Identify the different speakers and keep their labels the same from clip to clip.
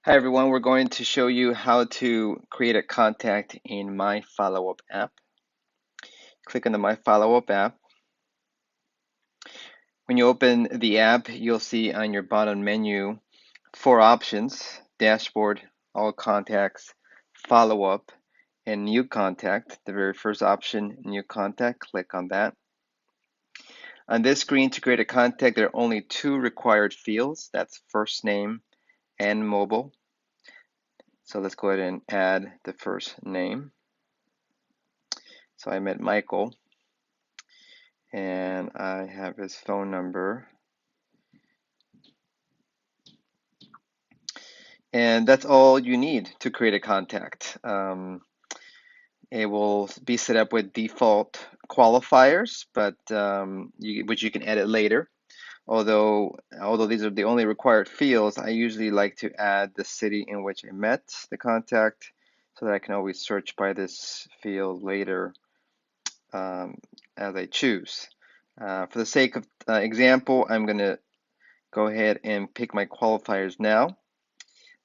Speaker 1: Hi everyone, we're going to show you how to create a contact in MyFollowUp app. Click on the MyFollowUp app. When you open the app, you'll see on your bottom menu four options: Dashboard, All Contacts, Follow Up, and New Contact. The very first option, New Contact, click on that. On this screen, to create a contact, there are only two required fields. That's first name and mobile. So let's go ahead and add the first name. So I met Michael, and I have his phone number. And that's all you need to create a contact. It will be set up with default qualifiers, but which you can edit later. Although these are the only required fields, I usually like to add the city in which I met the contact, so that I can always search by this field later um, as I choose. For the sake of example, I'm going to go ahead and pick my qualifiers now.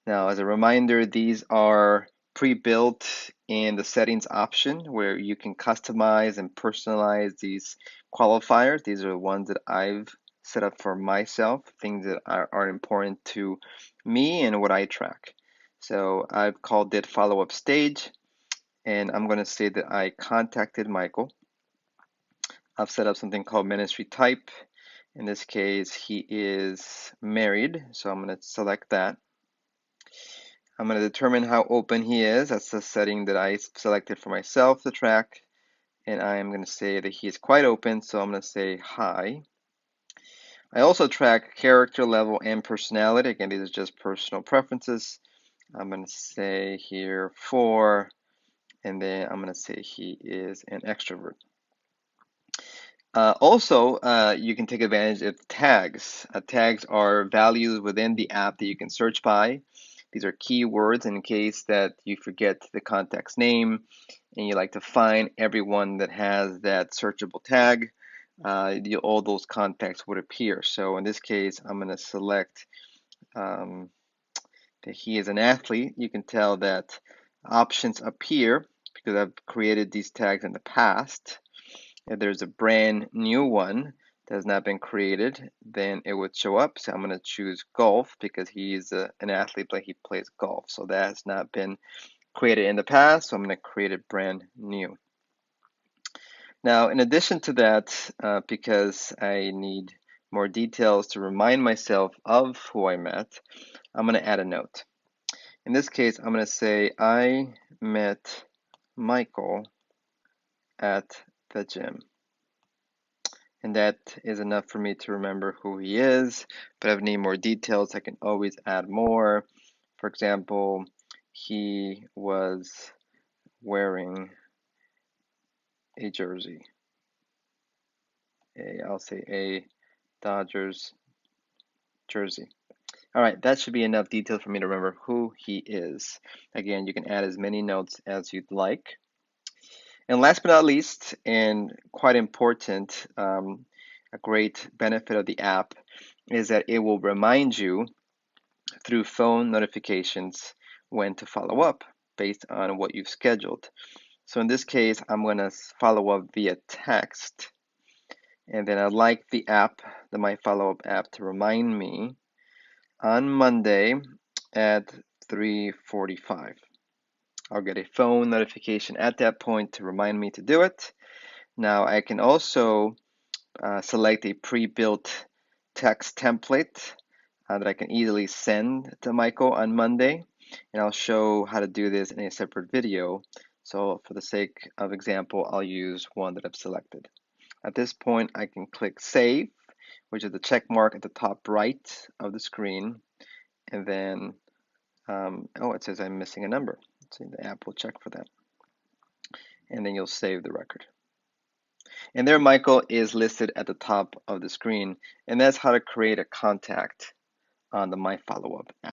Speaker 1: Now, as a reminder, these are pre-built in the settings option where you can customize and personalize these qualifiers. These are the ones that I've set up for myself, things that are important to me and what I track. So I've called it follow-up stage, and I'm going to say that I contacted Michael. I've set up something called ministry type. In this case, he is married, so I'm going to select that. I'm going to determine how open he is. That's the setting that I selected for myself to track. And I am going to say that he is quite open, so I'm going to say hi. I also track character level and personality. Again, these are just personal preferences. I'm going to say here 4, and then I'm going to say he is an extrovert. You can take advantage of tags. Tags are values within the app that you can search by. These are keywords in case that you forget the contact's name and you like to find everyone that has that searchable tag. All those contacts would appear. So in this case, I'm going to select that he is an athlete. You can tell that options appear because I've created these tags in the past. If there's a brand new one that has not been created, then it would show up. So I'm going to choose golf because he's an athlete, but he plays golf. So that has not been created in the past, so I'm going to create it brand new. Now, in addition to that, because I need more details to remind myself of who I met, I'm going to add a note. In this case, I'm going to say, I met Michael at the gym. And that is enough for me to remember who he is. But if I need more details, I can always add more. For example, he was wearing a jersey. I'll say a Dodgers jersey. All right, that should be enough detail for me to remember who he is. Again, you can add as many notes as you'd like. And last but not least, and quite important, a great benefit of the app is that it will remind you through phone notifications when to follow up based on what you've scheduled. So in this case, I'm going to follow up via text. And then I'd like the app, the MyFollowUp app, to remind me on Monday at 3:45. I'll get a phone notification at that point to remind me to do it. Now I can also select a pre-built text template that I can easily send to Michael on Monday, and I'll show how to do this in a separate video. So for the sake of example, I'll use one that I've selected. At this point, I can click Save, which is the check mark at the top right of the screen, and then, it says I'm missing a number. So the app will check for that, and then you'll save the record. And there Michael is listed at the top of the screen, and that's how to create a contact on the MyFollowUp app.